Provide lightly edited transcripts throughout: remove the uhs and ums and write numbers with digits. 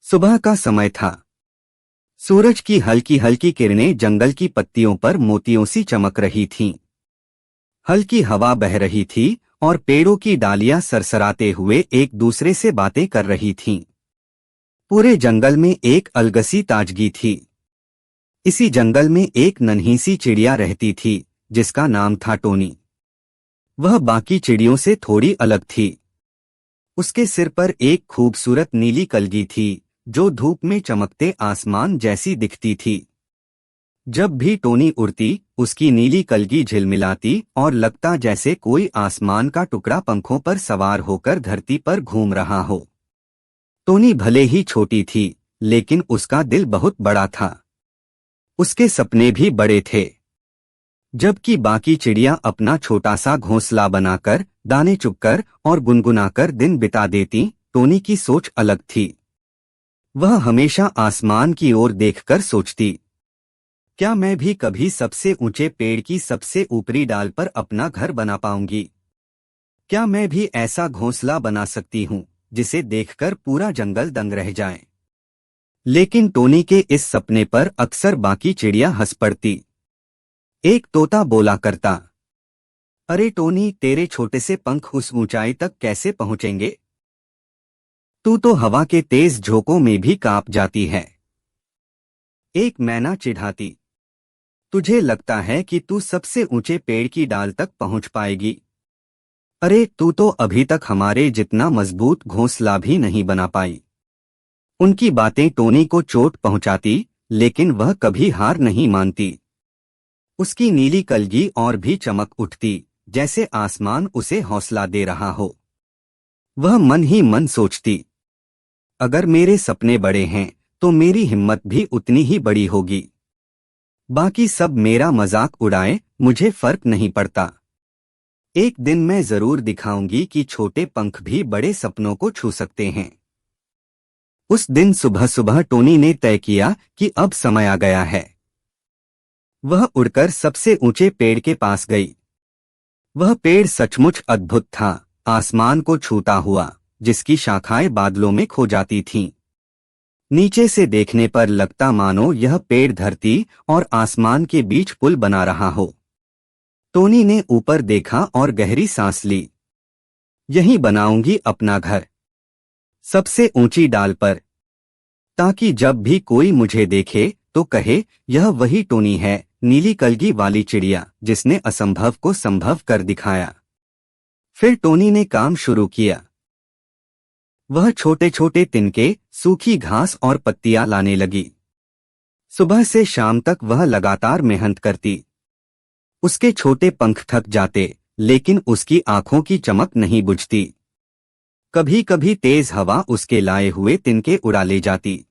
सुबह का समय था। सूरज की हल्की हल्की किरणें जंगल की पत्तियों पर मोतियों सी चमक रही थीं। हल्की हवा बह रही थी और पेड़ों की डालियां सरसराते हुए एक दूसरे से बातें कर रही थीं। पूरे जंगल में एक अलगसी ताजगी थी। इसी जंगल में एक नन्ही सी चिड़िया रहती थी जिसका नाम था टोनी। वह बाकी चिड़ियों से थोड़ी अलग थी। उसके सिर पर एक खूबसूरत नीली कलगी थी जो धूप में चमकते आसमान जैसी दिखती थी। जब भी टोनी उड़ती उसकी नीली कलगी झिलमिलाती और लगता जैसे कोई आसमान का टुकड़ा पंखों पर सवार होकर धरती पर घूम रहा हो। टोनी भले ही छोटी थी लेकिन उसका दिल बहुत बड़ा था। उसके सपने भी बड़े थे। जबकि बाकी चिड़िया अपना छोटा सा घोंसला बनाकर दाने चुगकर और गुनगुनाकर दिन बिता देती, टोनी की सोच अलग थी। वह हमेशा आसमान की ओर देखकर सोचती, क्या मैं भी कभी सबसे ऊंचे पेड़ की सबसे ऊपरी डाल पर अपना घर बना पाऊंगी? क्या मैं भी ऐसा घोंसला बना सकती हूं जिसे देखकर पूरा जंगल दंग रह जाए? लेकिन टोनी के इस सपने पर अक्सर बाकी चिड़िया हंस पड़ती। एक तोता बोला करता, अरे टोनी, तेरे छोटे से पंख उस ऊंचाई तक कैसे पहुंचेंगे? तू तो हवा के तेज झोंकों में भी कांप जाती है। एक मैना चिढ़ाती, तुझे लगता है कि तू सबसे ऊंचे पेड़ की डाल तक पहुंच पाएगी? अरे तू तो अभी तक हमारे जितना मजबूत घोंसला भी नहीं बना पाई। उनकी बातें टोनी को चोट पहुंचाती, लेकिन वह कभी हार नहीं मानती। उसकी नीली कलगी और भी चमक उठती जैसे आसमान उसे हौसला दे रहा हो। वह मन ही मन सोचती, अगर मेरे सपने बड़े हैं तो मेरी हिम्मत भी उतनी ही बड़ी होगी। बाकी सब मेरा मजाक उड़ाए, मुझे फर्क नहीं पड़ता। एक दिन मैं जरूर दिखाऊंगी कि छोटे पंख भी बड़े सपनों को छू सकते हैं। उस दिन सुबह सुबह टोनी ने तय किया कि अब समय आ गया है। वह उड़कर सबसे ऊंचे पेड़ के पास गई। वह पेड़ सचमुच अद्भुत था, आसमान को छूता हुआ, जिसकी शाखाएं बादलों में खो जाती थीं। नीचे से देखने पर लगता मानो यह पेड़ धरती और आसमान के बीच पुल बना रहा हो। टोनी ने ऊपर देखा और गहरी सांस ली। यहीं बनाऊंगी अपना घर, सबसे ऊंची डाल पर, ताकि जब भी कोई मुझे देखे तो कहे, यह वही टोनी है, नीली कलगी वाली चिड़िया जिसने असंभव को संभव कर दिखाया। फिर टोनी ने काम शुरू किया। वह छोटे छोटे तिनके, सूखी घास और पत्तियां लाने लगी। सुबह से शाम तक वह लगातार मेहनत करती। उसके छोटे पंख थक जाते, लेकिन उसकी आंखों की चमक नहीं बुझती। कभी कभी तेज हवा उसके लाए हुए तिनके उड़ा ले जाती।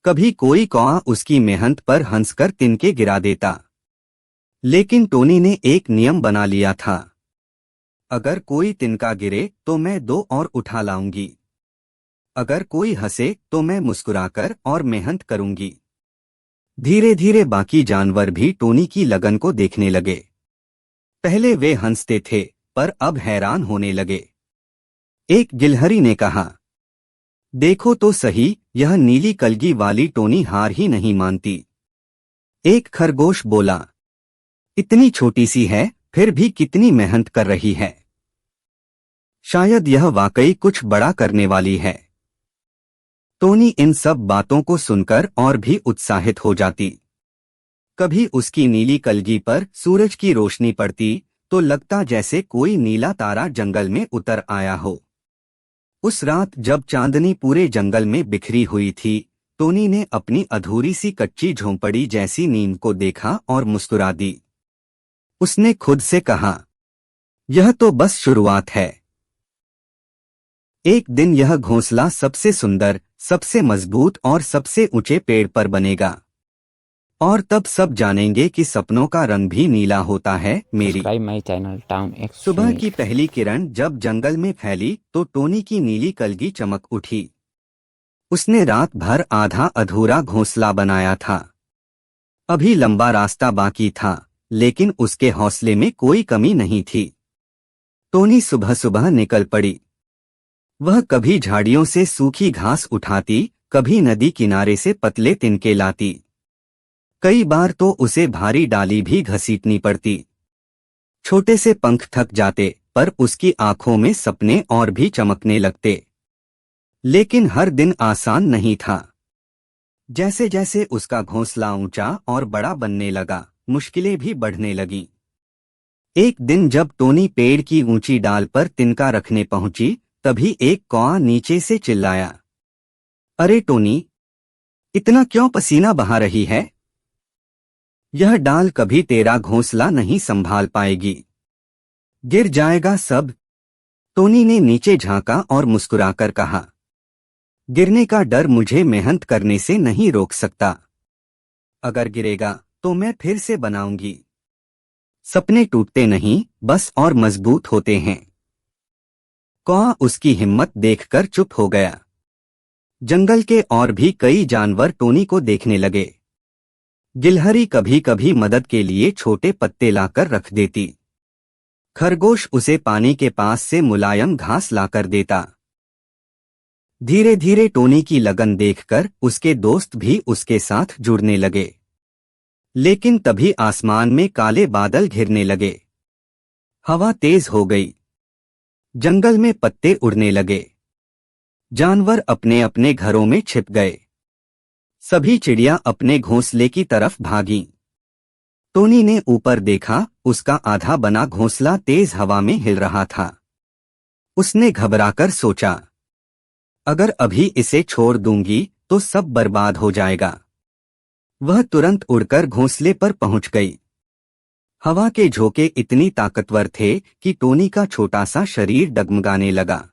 कभी कोई कौआ उसकी मेहनत पर हंसकर तिनके गिरा देता। लेकिन टोनी ने एक नियम बना लिया था, अगर कोई तिनका गिरे तो मैं 2 और उठा लाऊंगी। अगर कोई हंसे तो मैं मुस्कुराकर और मेहनत करूंगी। धीरे धीरे बाकी जानवर भी टोनी की लगन को देखने लगे। पहले वे हंसते थे, पर अब हैरान होने लगे। एक गिलहरी ने कहा, देखो तो सही, यह नीली कलगी वाली टोनी हार ही नहीं मानती। एक खरगोश बोला, इतनी छोटी सी है, फिर भी कितनी मेहनत कर रही है। शायद यह वाकई कुछ बड़ा करने वाली है। टोनी इन सब बातों को सुनकर और भी उत्साहित हो जाती। कभी उसकी नीली कलगी पर सूरज की रोशनी पड़ती तो लगता जैसे कोई नीला तारा जंगल में उतर आया हो। उस रात जब चांदनी पूरे जंगल में बिखरी हुई थी, टोनी ने अपनी अधूरी सी कच्ची झोंपड़ी जैसी नींद को देखा और मुस्कुरा दी। उसने खुद से कहा, यह तो बस शुरुआत है। एक दिन यह घोंसला सबसे सुंदर, सबसे मजबूत और सबसे ऊंचे पेड़ पर बनेगा। और तब सब जानेंगे कि सपनों का रंग भी नीला होता है। मेरी माई चैनल टाउन एक्स। सुबह की पहली किरण जब जंगल में फैली तो टोनी की नीली कलगी चमक उठी। उसने रात भर आधा अधूरा घोंसला बनाया था। अभी लंबा रास्ता बाकी था, लेकिन उसके हौसले में कोई कमी नहीं थी। टोनी सुबह सुबह निकल पड़ी। वह कभी झाड़ियों से सूखी घास उठाती, कभी नदी किनारे से पतले तिनके लाती। कई बार तो उसे भारी डाली भी घसीटनी पड़ती। छोटे से पंख थक जाते, पर उसकी आंखों में सपने और भी चमकने लगते। लेकिन हर दिन आसान नहीं था। जैसे जैसे उसका घोंसला ऊंचा और बड़ा बनने लगा, मुश्किलें भी बढ़ने लगीं। एक दिन जब टोनी पेड़ की ऊंची डाल पर तिनका रखने पहुंची, तभी एक कौआ नीचे से चिल्लाया, अरे टोनी, इतना क्यों पसीना बहा रही है? यह डाल कभी तेरा घोंसला नहीं संभाल पाएगी, गिर जाएगा सब। टोनी ने नीचे झांका और मुस्कुराकर कहा, गिरने का डर मुझे मेहनत करने से नहीं रोक सकता। अगर गिरेगा तो मैं फिर से बनाऊंगी। सपने टूटते नहीं, बस और मजबूत होते हैं। कौआ उसकी हिम्मत देखकर चुप हो गया। जंगल के और भी कई जानवर टोनी को देखने लगे। गिलहरी कभी कभी मदद के लिए छोटे पत्ते लाकर रख देती। खरगोश उसे पानी के पास से मुलायम घास लाकर देता। धीरे धीरे टोनी की लगन देखकर उसके दोस्त भी उसके साथ जुड़ने लगे। लेकिन तभी आसमान में काले बादल घिरने लगे। हवा तेज हो गई। जंगल में पत्ते उड़ने लगे। जानवर अपने अपने घरों में छिप गए। सभी चिड़िया अपने घोंसले की तरफ भागीं। टोनी ने ऊपर देखा, उसका आधा बना घोंसला तेज हवा में हिल रहा था। उसने घबराकर सोचा, अगर अभी इसे छोड़ दूंगी तो सब बर्बाद हो जाएगा। वह तुरंत उड़कर घोंसले पर पहुंच गई। हवा के झोंके इतनी ताकतवर थे कि टोनी का छोटा सा शरीर डगमगाने लगा।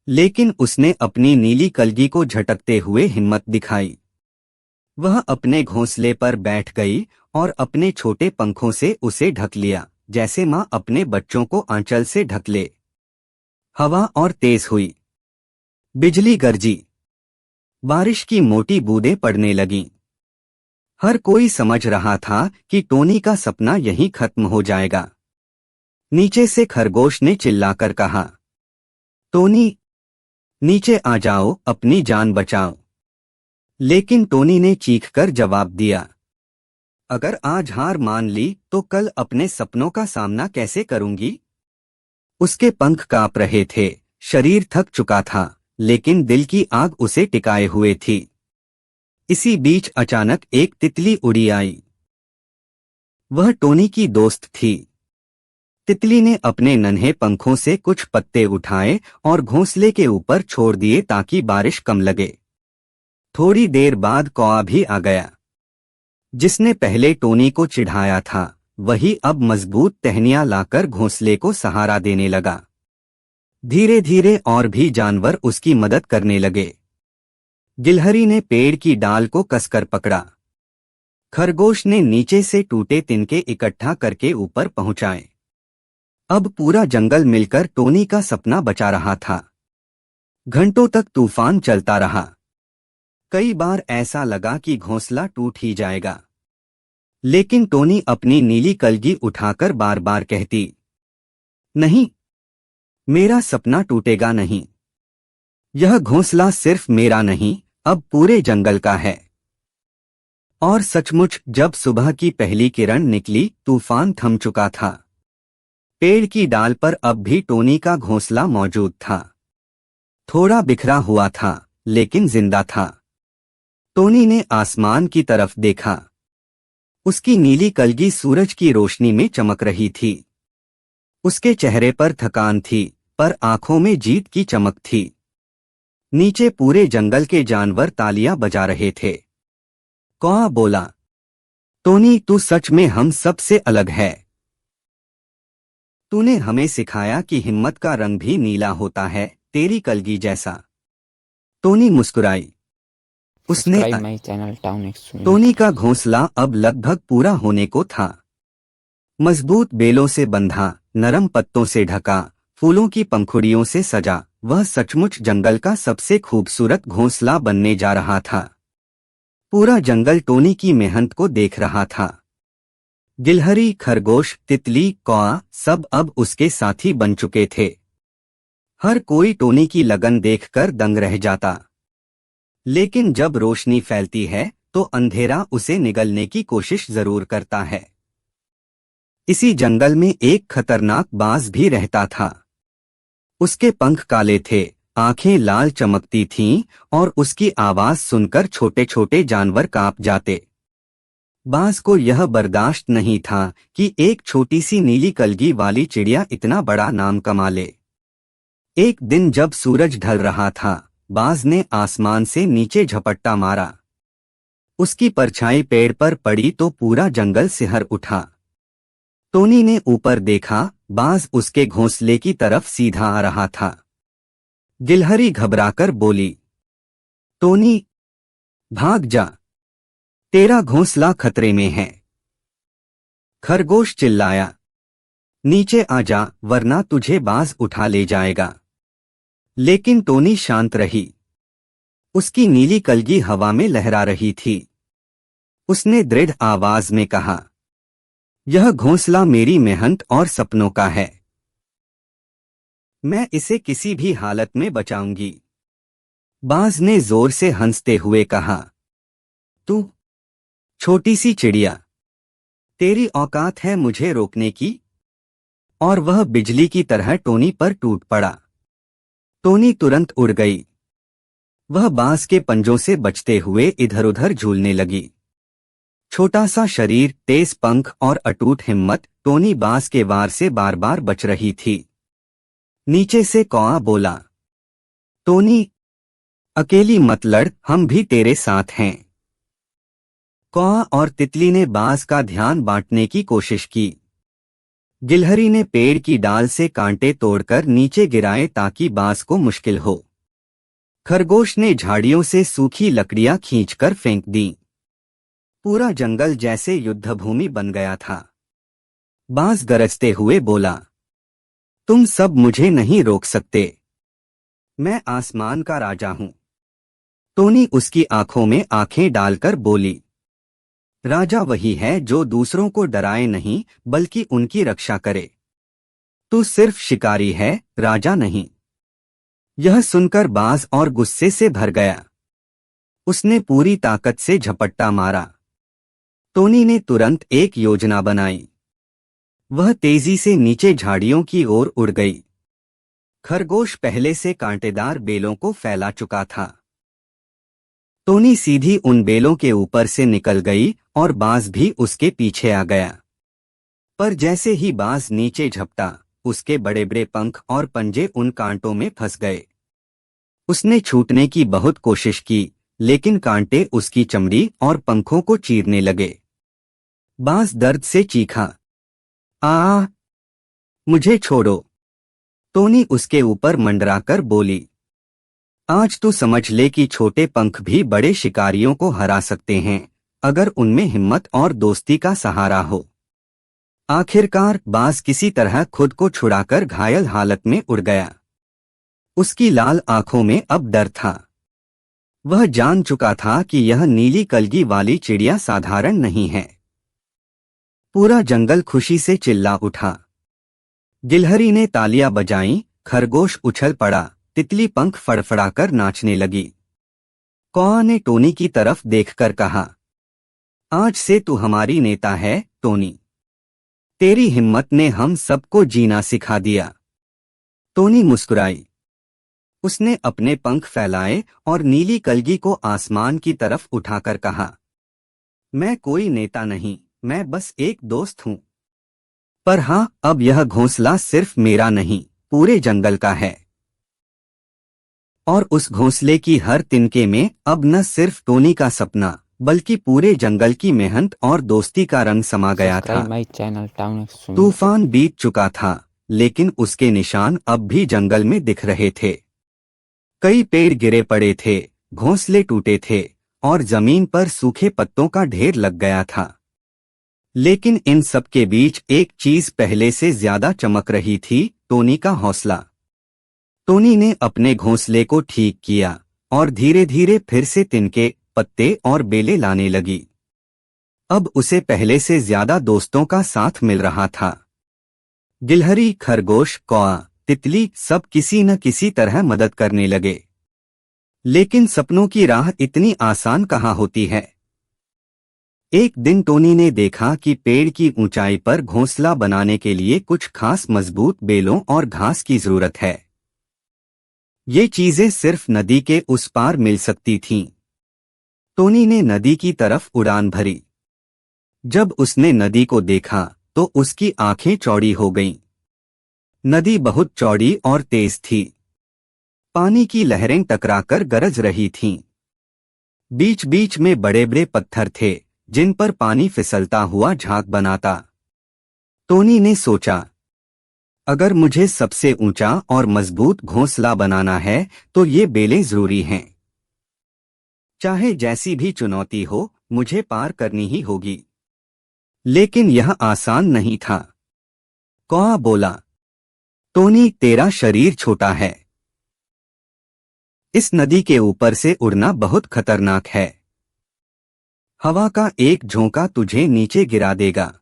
लेकिन उसने अपनी नीली कलगी को झटकते हुए हिम्मत दिखाई। वह अपने घोंसले पर बैठ गई और अपने छोटे पंखों से उसे ढक लिया, जैसे मां अपने बच्चों को आंचल से ढक ले। हवा और तेज हुई। बिजली गरजी। बारिश की मोटी बूंदें पड़ने लगीं। हर कोई समझ रहा था कि टोनी का सपना यहीं खत्म हो जाएगा। नीचे से खरगोश ने चिल्लाकर कहा, टोनी, नीचे आ जाओ, अपनी जान बचाओ। लेकिन टोनी ने चीखकर जवाब दिया, अगर आज हार मान ली तो कल अपने सपनों का सामना कैसे करूंगी? उसके पंख कांप रहे थे, शरीर थक चुका था, लेकिन दिल की आग उसे टिकाए हुए थी। इसी बीच अचानक एक तितली उड़ी आई। वह टोनी की दोस्त थी। तितली ने अपने नन्हे पंखों से कुछ पत्ते उठाए और घोंसले के ऊपर छोड़ दिए ताकि बारिश कम लगे। थोड़ी देर बाद कौआ भी आ गया। जिसने पहले टोनी को चिढ़ाया था, वही अब मजबूत टहनियां लाकर घोंसले को सहारा देने लगा। धीरे धीरे और भी जानवर उसकी मदद करने लगे। गिलहरी ने पेड़ की डाल को कसकर पकड़ा। खरगोश ने नीचे से टूटे तिनके इकट्ठा करके ऊपर पहुंचाए। अब पूरा जंगल मिलकर टोनी का सपना बचा रहा था। घंटों तक तूफान चलता रहा। कई बार ऐसा लगा कि घोंसला टूट ही जाएगा। लेकिन टोनी अपनी नीली कलगी उठाकर बार बार कहती, नहीं, मेरा सपना टूटेगा नहीं। यह घोंसला सिर्फ मेरा नहीं, अब पूरे जंगल का है। और सचमुच जब सुबह की पहली किरण निकली, तूफान थम चुका था। पेड़ की डाल पर अब भी टोनी का घोंसला मौजूद था। थोड़ा बिखरा हुआ था, लेकिन जिंदा था। टोनी ने आसमान की तरफ देखा। उसकी नीली कलगी सूरज की रोशनी में चमक रही थी। उसके चेहरे पर थकान थी, पर आंखों में जीत की चमक थी। नीचे पूरे जंगल के जानवर तालियां बजा रहे थे। कौआ बोला, टोनी, तू सच में हम सब से अलग है। तूने हमें सिखाया कि हिम्मत का रंग भी नीला होता है, तेरी कलगी जैसा। टोनी मुस्कुराई। उसने टोनी का घोंसला अब लगभग पूरा होने को था। मजबूत बेलों से बंधा, नरम पत्तों से ढका, फूलों की पंखुड़ियों से सजा, वह सचमुच जंगल का सबसे खूबसूरत घोंसला बनने जा रहा था। पूरा जंगल टोनी की मेहनत को देख रहा था। गिलहरी, खरगोश, तितली, कौआ सब अब उसके साथी बन चुके थे। हर कोई टोनी की लगन देखकर दंग रह जाता। लेकिन जब रोशनी फैलती है तो अंधेरा उसे निगलने की कोशिश जरूर करता है। इसी जंगल में एक खतरनाक बाज भी रहता था। उसके पंख काले थे, आंखें लाल चमकती थीं और उसकी आवाज सुनकर छोटे छोटे जानवर कांप जाते। बाज को यह बर्दाश्त नहीं था कि एक छोटी सी नीली कलगी वाली चिड़िया इतना बड़ा नाम कमा ले। एक दिन जब सूरज ढल रहा था, बाज ने आसमान से नीचे झपट्टा मारा। उसकी परछाई पेड़ पर पड़ी तो पूरा जंगल सिहर उठा। टोनी ने ऊपर देखा, बाज उसके घोंसले की तरफ सीधा आ रहा था। गिलहरी घबराकर बोली, टोनी, भाग जा, तेरा घोंसला खतरे में है। खरगोश चिल्लाया, नीचे आ जा वरना तुझे बाज उठा ले जाएगा। लेकिन टोनी शांत रही। उसकी नीली कलगी हवा में लहरा रही थी। उसने दृढ़ आवाज में कहा, यह घोंसला मेरी मेहनत और सपनों का है। मैं इसे किसी भी हालत में बचाऊंगी। बाज ने जोर से हंसते हुए कहा, तू छोटी सी चिड़िया, तेरी औकात है मुझे रोकने की? और वह बिजली की तरह टोनी पर टूट पड़ा। टोनी तुरंत उड़ गई। वह बाज के पंजों से बचते हुए इधर उधर झूलने लगी। छोटा सा शरीर, तेज पंख और अटूट हिम्मत, टोनी बाज के वार से बार बार बच रही थी। नीचे से कौआ बोला, टोनी, अकेली मत लड़, हम भी तेरे साथ हैं। कौआ और तितली ने बाज का ध्यान बांटने की कोशिश की। गिलहरी ने पेड़ की डाल से कांटे तोड़कर नीचे गिराए ताकि बाज को मुश्किल हो। खरगोश ने झाड़ियों से सूखी लकड़ियां खींचकर फेंक दी। पूरा जंगल जैसे युद्धभूमि बन गया था। बाज गरजते हुए बोला, तुम सब मुझे नहीं रोक सकते। मैं आसमान का राजा हूं। टोनी उसकी आंखों में आंखें डालकर बोली, राजा वही है जो दूसरों को डराए नहीं बल्कि उनकी रक्षा करे। तू सिर्फ शिकारी है, राजा नहीं। यह सुनकर बाज और गुस्से से भर गया। उसने पूरी ताकत से झपट्टा मारा। टोनी ने तुरंत एक योजना बनाई। वह तेजी से नीचे झाड़ियों की ओर उड़ गई। खरगोश पहले से कांटेदार बेलों को फैला चुका था। टोनी सीधी उन बेलों के ऊपर से निकल गई और बाज भी उसके पीछे आ गया। पर जैसे ही बाज नीचे झपटा, उसके बड़े बड़े पंख और पंजे उन कांटों में फंस गए। उसने छूटने की बहुत कोशिश की, लेकिन कांटे उसकी चमड़ी और पंखों को चीरने लगे। बाज दर्द से चीखा, आ, मुझे छोड़ो। टोनी उसके ऊपर मंडराकर बोली, आज तू समझ ले कि छोटे पंख भी बड़े शिकारियों को हरा सकते हैं, अगर उनमें हिम्मत और दोस्ती का सहारा हो। आखिरकार बाज किसी तरह खुद को छुड़ाकर घायल हालत में उड़ गया। उसकी लाल आंखों में अब डर था। वह जान चुका था कि यह नीली कलगी वाली चिड़िया साधारण नहीं है। पूरा जंगल खुशी से चिल्ला उठा। गिलहरी ने तालियां बजाईं, खरगोश उछल पड़ा, तितली पंख फड़फड़ाकर नाचने लगी। कौआ ने टोनी की तरफ देखकर कहा, आज से तू हमारी नेता है, टोनी। तेरी हिम्मत ने हम सबको जीना सिखा दिया। टोनी मुस्कुराई। उसने अपने पंख फैलाए और नीली कलगी को आसमान की तरफ उठाकर कहा, मैं कोई नेता नहीं, मैं बस एक दोस्त हूं। पर हां, अब यह घोंसला सिर्फ मेरा नहीं, पूरे जंगल का है। और उस घोंसले की हर तिनके में अब न सिर्फ टोनी का सपना बल्कि पूरे जंगल की मेहनत और दोस्ती का रंग समा गया था। तूफान बीत चुका था, लेकिन उसके निशान अब भी जंगल में दिख रहे थे। कई पेड़ गिरे पड़े थे, घोंसले टूटे थे और जमीन पर सूखे पत्तों का ढेर लग गया था। लेकिन इन सब के बीच एक चीज पहले से ज्यादा चमक रही थी, टोनी का हौसला। टोनी ने अपने घोंसले को ठीक किया और धीरे धीरे फिर से तिनके, पत्ते और बेले लाने लगी। अब उसे पहले से ज्यादा दोस्तों का साथ मिल रहा था। गिलहरी, खरगोश, कौआ, तितली सब किसी न किसी तरह मदद करने लगे। लेकिन सपनों की राह इतनी आसान कहाँ होती है। एक दिन टोनी ने देखा कि पेड़ की ऊंचाई पर घोंसला बनाने के लिए कुछ खास मजबूत बेलों और घास की जरूरत है। ये चीजें सिर्फ नदी के उस पार मिल सकती थीं। टोनी ने नदी की तरफ उड़ान भरी। जब उसने नदी को देखा तो उसकी आंखें चौड़ी हो गईं। नदी बहुत चौड़ी और तेज थी। पानी की लहरें टकराकर गरज रही थीं। बीच बीच में बड़े बड़े पत्थर थे जिन पर पानी फिसलता हुआ झाग बनाता। टोनी ने सोचा, अगर मुझे सबसे ऊंचा और मजबूत घोंसला बनाना है तो ये बेलें जरूरी हैं। चाहे जैसी भी चुनौती हो, मुझे पार करनी ही होगी। लेकिन यह आसान नहीं था। कौआ बोला, टोनी, तेरा शरीर छोटा है। इस नदी के ऊपर से उड़ना बहुत खतरनाक है। हवा का एक झोंका तुझे नीचे गिरा देगा।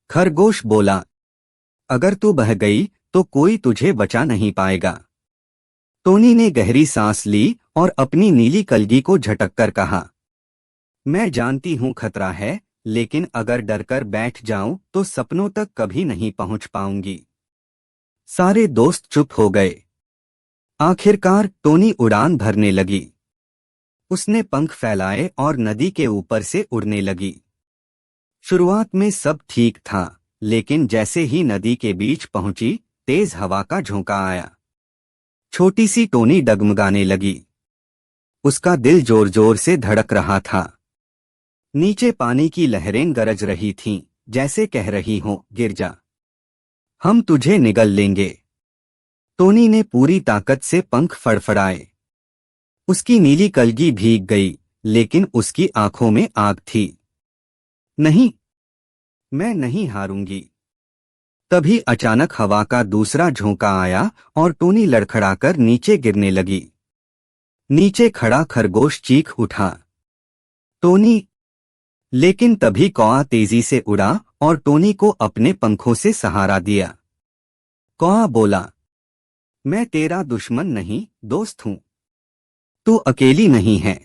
खरगोश बोला, अगर तू बह गई तो कोई तुझे बचा नहीं पाएगा। टोनी ने गहरी सांस ली और अपनी नीली कलगी को झटककर कहा, मैं जानती हूं खतरा है, लेकिन अगर डरकर बैठ जाऊं तो सपनों तक कभी नहीं पहुंच पाऊंगी। सारे दोस्त चुप हो गए। आखिरकार टोनी उड़ान भरने लगी। उसने पंख फैलाए और नदी के ऊपर से उड़ने लगी। शुरुआत में सब ठीक था, लेकिन जैसे ही नदी के बीच पहुंची, तेज हवा का झोंका आया। छोटी सी टोनी डगमगाने लगी। उसका दिल जोर जोर से धड़क रहा था। नीचे पानी की लहरें गरज रही थीं, जैसे कह रही हों, गिर जा, हम तुझे निगल लेंगे। टोनी ने पूरी ताकत से पंख फड़फड़ाए। उसकी नीली कलगी भीग गई, लेकिन उसकी आंखों में आग थी। नहीं, मैं नहीं हारूंगी। तभी अचानक हवा का दूसरा झोंका आया और टोनी लड़खड़ाकर नीचे गिरने लगी। नीचे खड़ा खरगोश चीख उठा, टोनी! लेकिन तभी कौआ तेजी से उड़ा और टोनी को अपने पंखों से सहारा दिया। कौआ बोला, मैं तेरा दुश्मन नहीं, दोस्त हूं। तू अकेली नहीं है।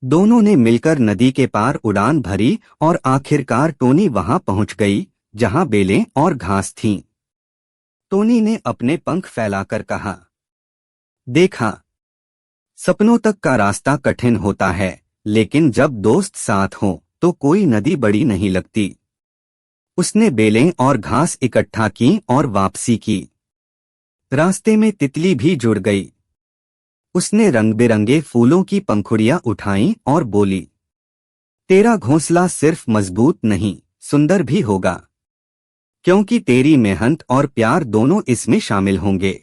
दोनों ने मिलकर नदी के पार उड़ान भरी और आखिरकार टोनी वहां पहुंच गई जहां बेलें और घास थीं। टोनी ने अपने पंख फैलाकर कहा, देखा, सपनों तक का रास्ता कठिन होता है, लेकिन जब दोस्त साथ हों तो कोई नदी बड़ी नहीं लगती। उसने बेलें और घास इकट्ठा की और वापसी की। रास्ते में तितली भी जुड़ गई। उसने रंग बिरंगे फूलों की पंखुड़ियां उठाईं और बोली, तेरा घोंसला सिर्फ मजबूत नहीं, सुंदर भी होगा, क्योंकि तेरी मेहनत और प्यार दोनों इसमें शामिल होंगे।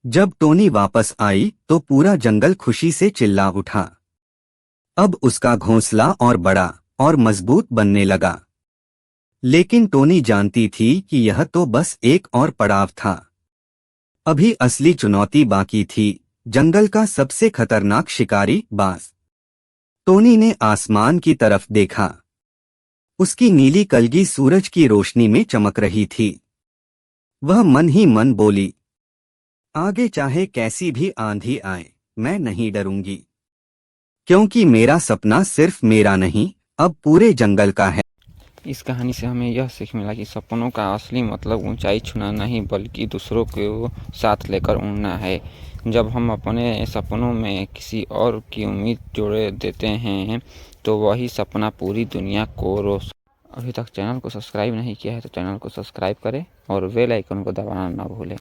जब टोनी वापस आई तो पूरा जंगल खुशी से चिल्ला उठा। अब उसका घोंसला और बड़ा और मजबूत बनने लगा। लेकिन टोनी जानती थी कि यह तो बस एक और पड़ाव था। अभी असली चुनौती बाकी थी, जंगल का सबसे खतरनाक शिकारी, बाज। टोनी ने आसमान की तरफ देखा। उसकी नीली कलगी सूरज की रोशनी में चमक रही थी। वह मन ही मन बोली, आगे चाहे कैसी भी आंधी आए, मैं नहीं डरूंगी, क्योंकि मेरा सपना सिर्फ मेरा नहीं, अब पूरे जंगल का है। इस कहानी से हमें यह सीख मिला कि सपनों का असली मतलब ऊंचाई छूना नहीं, बल्कि दूसरों को साथ लेकर उड़ना है। जब हम अपने सपनों में किसी और की उम्मीद जोड़े देते हैं तो वही सपना पूरी दुनिया को अभी तक चैनल को सब्सक्राइब नहीं किया है तो चैनल को सब्सक्राइब करें और बेल आइकन को दबाना ना भूलें।